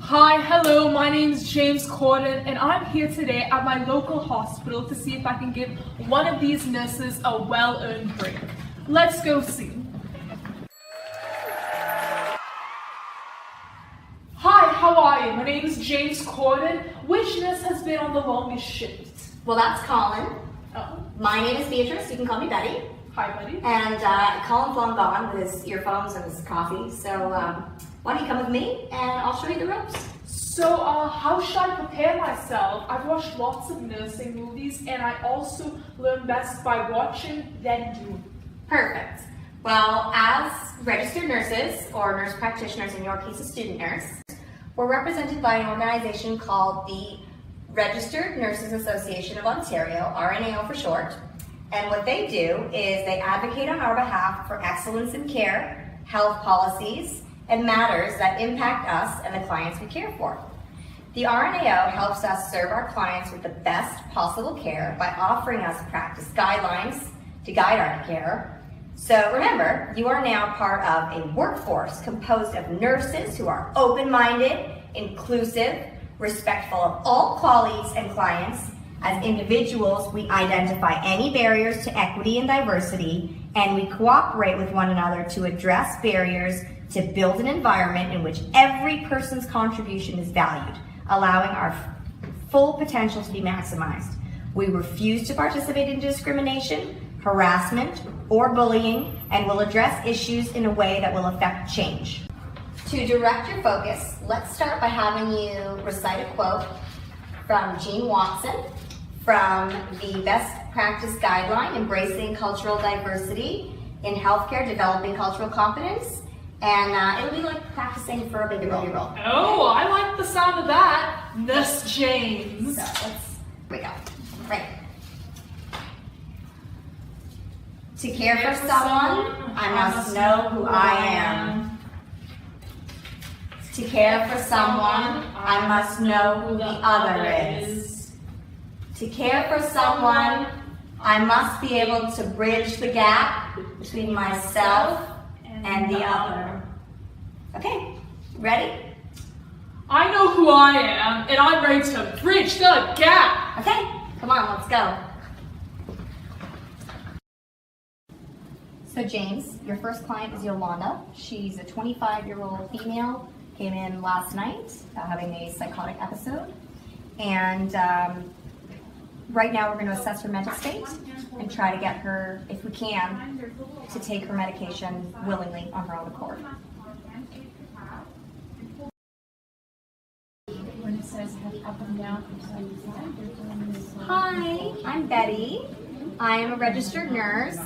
Hi, hello, my name is James Corden and I'm here today at my local hospital to see if I can give one of these nurses a well-earned break. Let's go see. Hi, how are you? My name is James Corden. Which nurse has been on the longest shift? Well, that's Colin. Oh. My name is Beatrice. You can call me Betty. Hi, buddy. And Colin's long gone with his earphones and his coffee. So why don't you come with me and I'll show you the ropes. So, how should I prepare myself? I've watched lots of nursing movies and I also learn best by watching, then doing. Perfect. Well, as registered nurses, or nurse practitioners, in your case a student nurse, we're represented by an organization called the Registered Nurses Association of Ontario, RNAO for short. And what they do is they advocate on our behalf for excellence in care, health policies, and matters that impact us and the clients we care for. The RNAO helps us serve our clients with the best possible care by offering us practice guidelines to guide our care. So remember, you are now part of a workforce composed of nurses who are open-minded, inclusive, respectful of all colleagues and clients. As individuals, we identify any barriers to equity and diversity, and we cooperate with one another to address barriers to build an environment in which every person's contribution is valued, allowing our full potential to be maximized. We refuse to participate in discrimination, harassment, or bullying, and will address issues in a way that will affect change. To direct your focus, let's start by having you recite a quote from Jean Watson from the Best Practice Guideline, Embracing Cultural Diversity in Healthcare, Developing Cultural Competence. And it'll be like practicing for a baby roll. Oh, I like the sound of that. Nurse James. So here we go. Right. To care for someone, I must know who I am. To care for someone, I must know who the other is. To care for someone, I must be able to bridge the gap between myself and the other. Okay, ready? I know who I am, and I'm ready to bridge the gap. Okay, come on, let's go. So James, your first client is Yolanda. She's a 25-year-old female, came in last night having a psychotic episode. And right now we're going to assess her mental state and try to get her, if we can, to take her medication willingly on her own accord. Hi, I'm Betty. I am a registered nurse,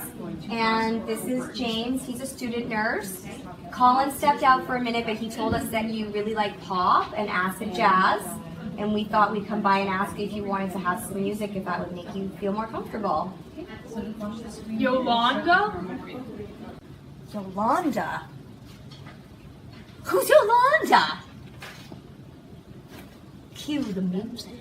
and this is James. He's a student nurse. Colin stepped out for a minute, but he told us that you really like pop and acid jazz, and we thought we'd come by and ask if you wanted to have some music, if that would make you feel more comfortable. Yolanda? Yolanda? Who's Yolanda? Cue the music.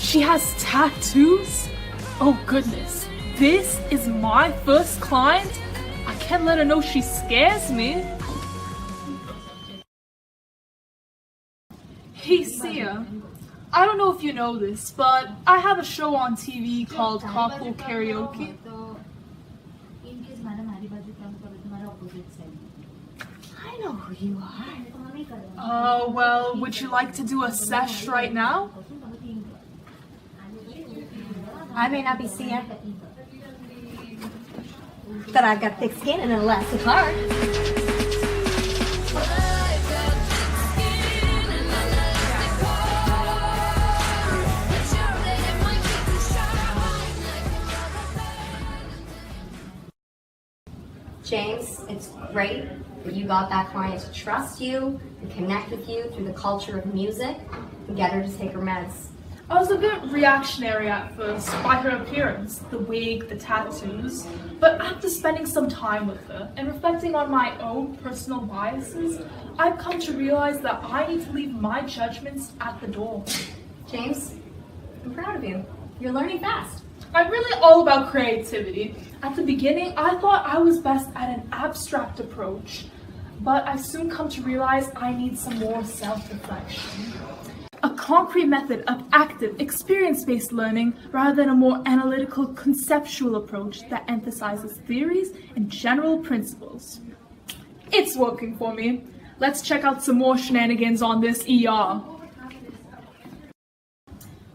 She has tattoos? Oh goodness, this is my first client? I can't let her know she scares me. Hey Sia, I don't know if you know this, but I have a show on TV called Carpool Karaoke. I know who you are. Oh, well, would you like to do a sesh right now? I may not be Sia, but I've got thick skin and an elastic heart. James, it's great that you got that client to trust you and connect with you through the culture of music and get her to take her meds. I was a bit reactionary at first by her appearance, the wig, the tattoos, but after spending some time with her and reflecting on my own personal biases, I've come to realize that I need to leave my judgments at the door. James, I'm proud of you. You're learning fast. I'm really all about creativity. At the beginning, I thought I was best at an abstract approach, but I've soon come to realize I need some more self-reflection. A concrete method of active, experience-based learning rather than a more analytical, conceptual approach that emphasizes theories and general principles. It's working for me. Let's check out some more shenanigans on this ER.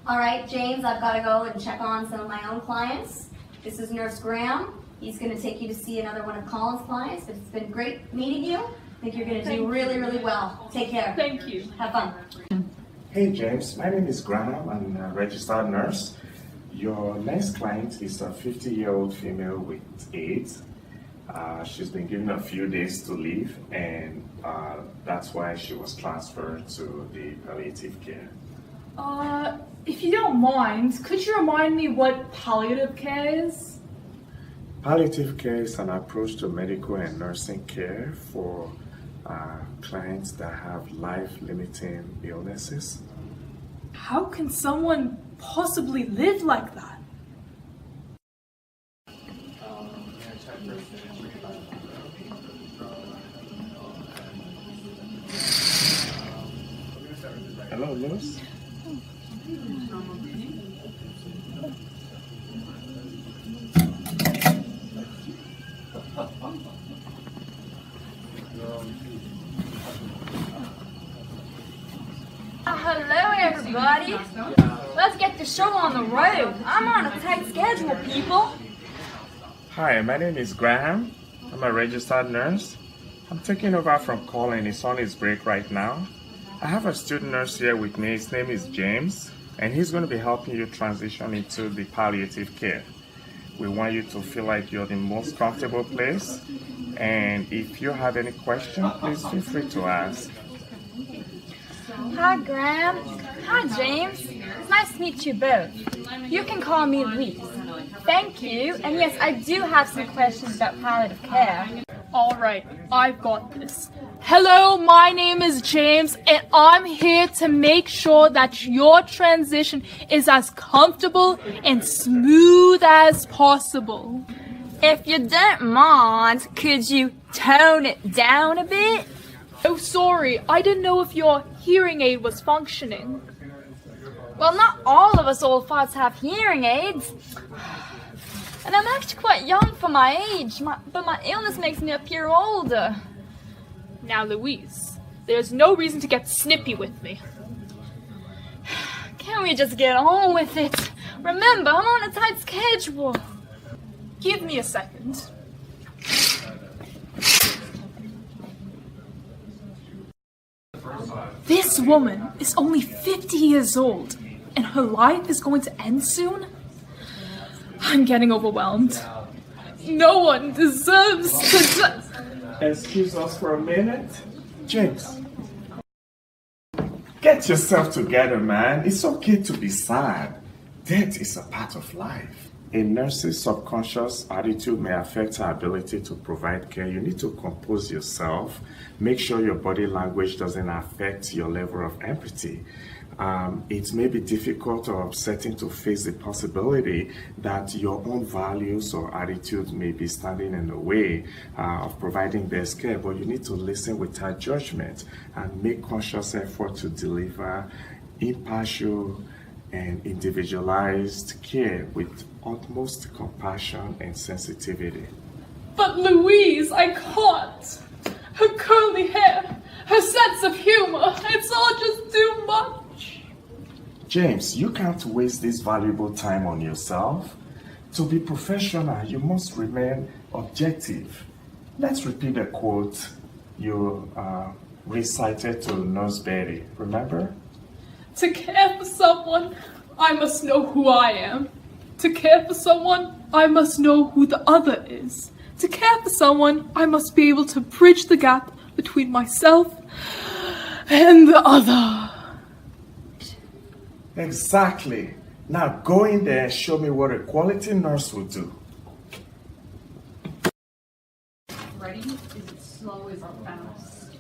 All right, James, I've got to go and check on some of my own clients. This is Nurse Graham. He's going to take you to see another one of Colin's clients. It's been great meeting you. I think you're going to do really, really well. Take care. Thank you. Have fun. Hey James, my name is Graham. I'm a registered nurse. Your next client is a 50-year-old female with AIDS. She's been given a few days to live, and that's why she was transferred to the palliative care. If you don't mind, could you remind me what palliative care is? Palliative care is an approach to medical and nursing care for clients that have life-limiting illnesses. How can someone possibly live like that? Hello, Lewis. Hello, everybody. Let's get the show on the road. I'm on a tight schedule, people. Hi, my name is Graham. I'm a registered nurse. I'm taking over from Colin. He's on his break right now. I have a student nurse here with me. His name is James, and he's going to be helping you transition into the palliative care. We want you to feel like you're the most comfortable place, and if you have any questions, please feel free to ask. Hi, Graham. Hi, James. It's nice to meet you both. You can call me Louise. Thank you. And yes, I do have some questions about palliative care. All right, I've got this. Hello, my name is James, and I'm here to make sure that your transition is as comfortable and smooth as possible. If you don't mind, could you tone it down a bit? Oh, sorry, I didn't know if your hearing aid was functioning. Well, not all of us old farts have hearing aids. And I'm actually quite young for my age, but my illness makes me appear older. Now, Louise, there's no reason to get snippy with me. Can we just get on with it? Remember, I'm on a tight schedule. Give me a second. This woman is only 50 years old, and her life is going to end soon? I'm getting overwhelmed. No one deserves to Excuse us for a minute. James, get yourself together, man. It's okay to be sad. Death is a part of life. A nurse's subconscious attitude may affect her ability to provide care. You need to compose yourself. Make sure your body language doesn't affect your level of empathy. It may be difficult or upsetting to face the possibility that your own values or attitudes may be standing in the way of providing best care, but you need to listen without judgment and make conscious effort to deliver impartial and individualized care with utmost compassion and sensitivity. But Louise, I can't. Her curly hair, her sense of humor, it's all just too much. James, you can't waste this valuable time on yourself. To be professional, you must remain objective. Let's repeat a quote you recited to Nurse Betty. Remember? To care for someone, I must know who I am. To care for someone, I must know who the other is. To care for someone, I must be able to bridge the gap between myself and the other. Exactly. Now go in there and show me what a quality nurse would do. Ready? Is it slow? Is it fast?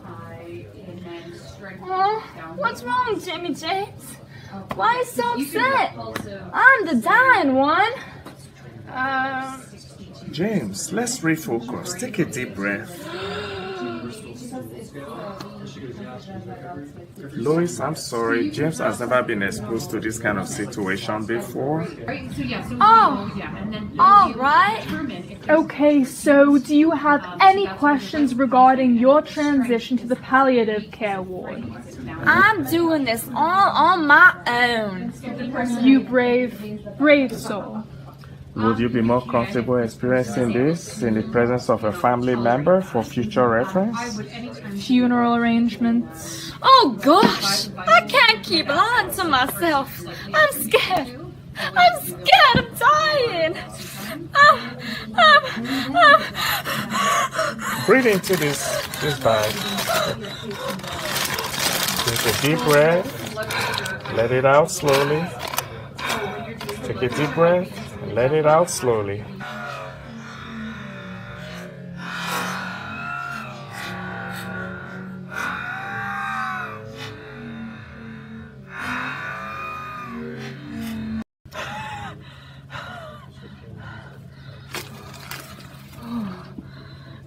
High and then strength Oh, down. what's wrong, Jimmy James? Why are you so You can upset? also I'm the dying one. James, let's refocus. Take a deep breath. Lois, I'm sorry. James has never been exposed to this kind of situation before. right. So yeah. So Oh. yeah, and then All right. determine if Okay, so do you have any questions regarding your transition to the palliative care ward? I'm doing this all on my own. You brave soul. Would you be more comfortable experiencing this in the presence of a family member for future reference? Funeral arrangements. Oh gosh, I can't keep lying to myself. I'm scared. I'm scared of dying. Breathe into this bag. Take a deep breath. Let it out slowly. Take a deep breath. Let it out slowly.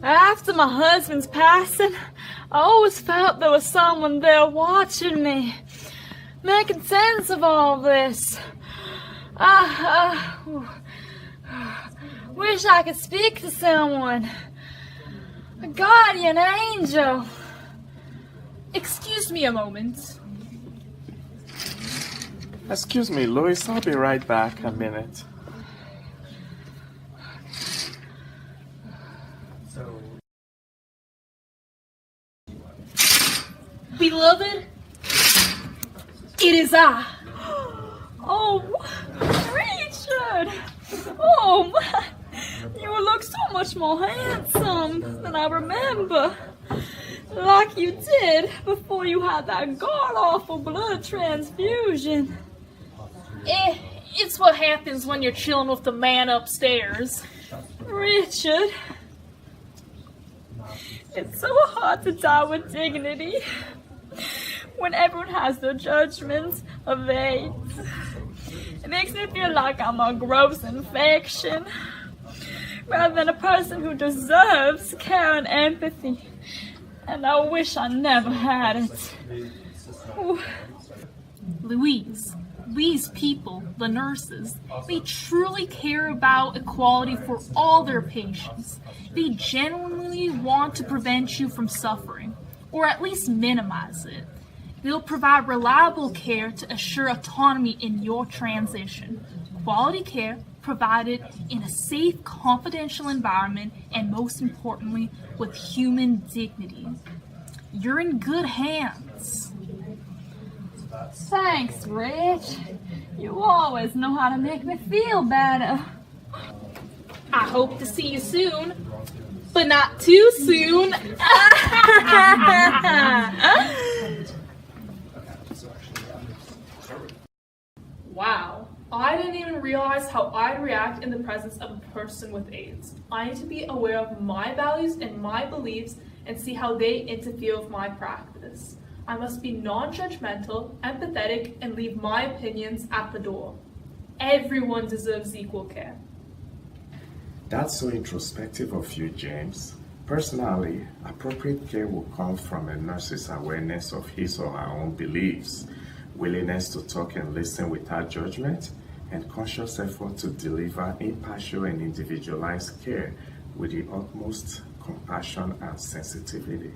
After my husband's passing, I always felt there was someone there watching me, making sense of all this. Wish I could speak to someone. A guardian angel. Excuse me a moment. Excuse me, Lois. I'll be right back a minute. Beloved, it is I. Oh, Richard! Oh, my. You look so much more handsome than I remember. Like you did before you had that god-awful blood transfusion. It's what happens when you're chilling with the man upstairs. Richard, it's so hard to die with dignity when everyone has their judgments of AIDS. It makes me feel like I'm a gross infection rather than a person who deserves care and empathy. And I wish I never had it. Ooh. Louise, these people, the nurses, they truly care about equality for all their patients. They genuinely want to prevent you from suffering, or at least minimize it. They'll provide reliable care to assure autonomy in your transition. Quality care provided in a safe, confidential environment, and most importantly, with human dignity. You're in good hands. Thanks, Rich. You always know how to make me feel better. I hope to see you soon, but not too soon. Wow, I didn't even realize how I'd react in the presence of a person with AIDS. I need to be aware of my values and my beliefs and see how they interfere with my practice. I must be non-judgmental, empathetic, and leave my opinions at the door. Everyone deserves equal care. That's so introspective of you, James. Personally, appropriate care will come from a nurse's awareness of his or her own beliefs, willingness to talk and listen without judgment, and conscious effort to deliver impartial and individualized care with the utmost compassion and sensitivity.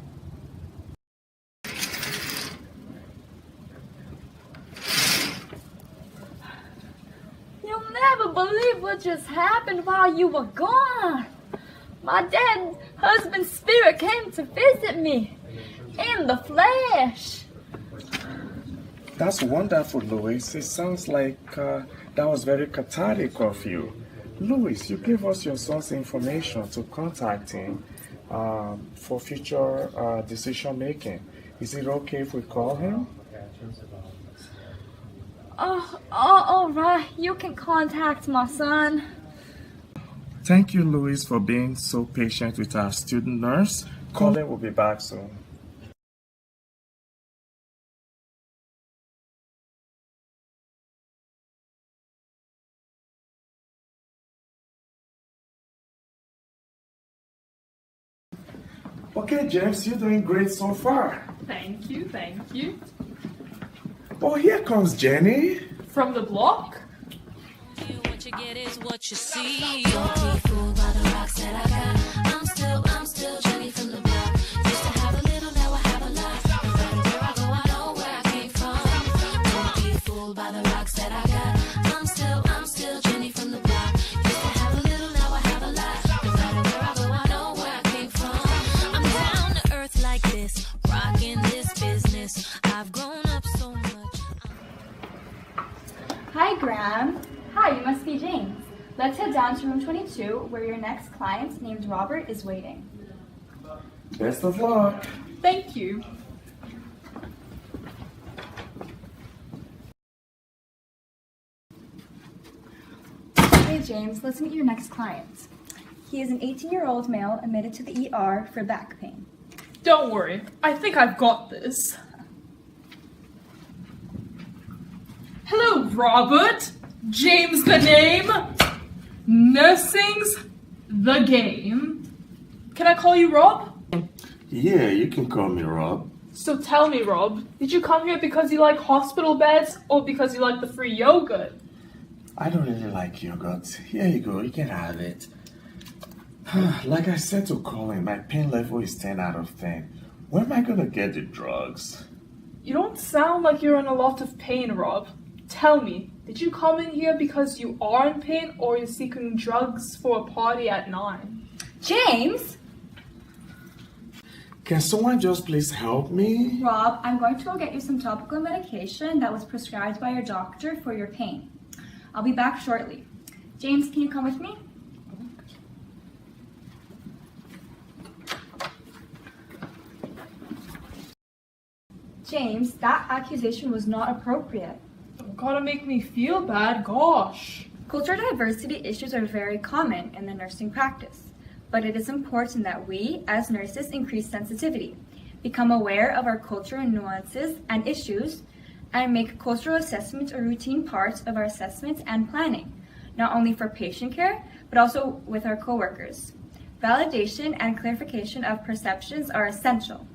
You'll never believe what just happened while you were gone. My dead husband's spirit came to visit me in the flesh. That's wonderful, Louis. It sounds like that was very cathartic of you. Louis, you gave us your son's information to contact him for future decision making. Is it okay if we call him? All right. You can contact my son. Thank you, Louis, for being so patient with our student nurse. Colin will be back soon. Okay, James, you're doing great so far. Thank you, thank you. Oh, here comes Jenny. From the block? What you get is what you see. Don't be fooled by the rocks that I got. I'm still Jenny from the block. Used to have a little, now I have a lot. No matter where I go, I know where I came from. Don't be fooled by the rocks that I got. I'm still Jenny from the block. Used to have a little, now I have a lot. No matter where I go, I know where I came from. I'm down to earth like this, rocking this business. I've grown up so much. Hi, Graham. Hi, you must be James. Let's head down to room 22, where your next client, named Robert, is waiting. Best of luck. Thank you. Hey, James, let's meet your next client. He is an 18-year-old male admitted to the ER for back pain. Don't worry, I think I've got this. Hello, Robert. James the name. Nursing's the game. Can I call you Rob? Yeah, you can call me Rob. So tell me, Rob, did you come here because you like hospital beds or because you like the free yogurt? I don't really like yogurt. Here you go, you can have it. Like I said to Colin, my pain level is 10 out of 10. Where am I gonna get the drugs? You don't sound like you're in a lot of pain, Rob. Tell me, did you come in here because you are in pain or you're seeking drugs for a party at 9? James! Can someone just please help me? Rob, I'm going to go get you some topical medication that was prescribed by your doctor for your pain. I'll be back shortly. James, can you come with me? James, that accusation was not appropriate. Don't gotta make me feel bad, gosh. Cultural diversity issues are very common in the nursing practice, but it is important that we, as nurses, increase sensitivity, become aware of our cultural nuances and issues, and make cultural assessments a routine part of our assessments and planning, not only for patient care, but also with our coworkers. Validation and clarification of perceptions are essential.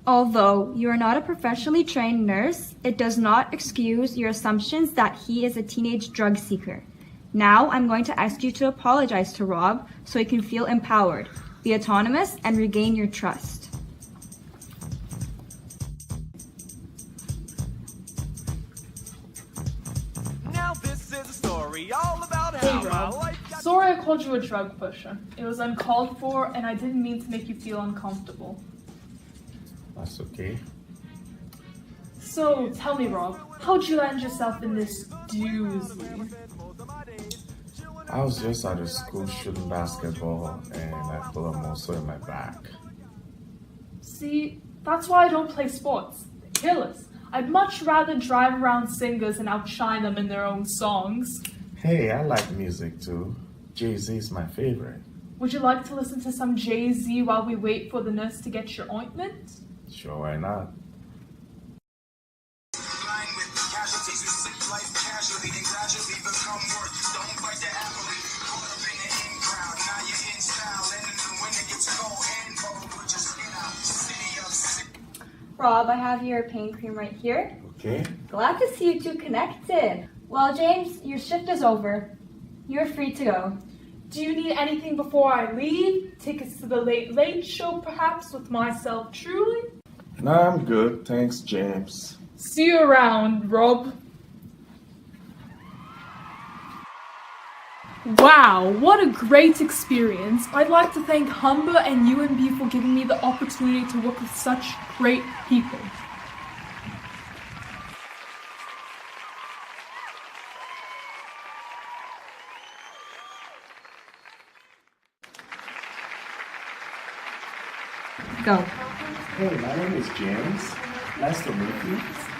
Although you are not a professionally trained nurse, it does not excuse your assumptions that he is a teenage drug seeker. Now I'm going to ask you to apologize to Rob so he can feel empowered, be autonomous, and regain your trust. Now this is a story all about Hey, how my Rob. life got Sorry I called you a drug pusher. It was uncalled for and I didn't mean to make you feel uncomfortable. That's okay. So, tell me, Rob, how'd you land yourself in this doozy? I was just at the school shooting basketball and I pulled a muscle in my back. See, that's why I don't play sports. They kill us. I'd much rather drive around singers and outshine them in their own songs. Hey, I like music too. Jay-Z is my favorite. Would you like to listen to some Jay-Z while we wait for the nurse to get your ointment? Sure, why not? Rob, I have your pain cream right here. Okay. Glad to see you two connected. Well, James, your shift is over. You're free to go. Do you need anything before I leave? Tickets to the Late Late Show, perhaps, with myself truly? No, I'm good. Thanks, James. See you around, Rob. Wow, what a great experience. I'd like to thank Humber and UMB for giving me the opportunity to work with such great people. Hey, my name is James. Nice to meet you.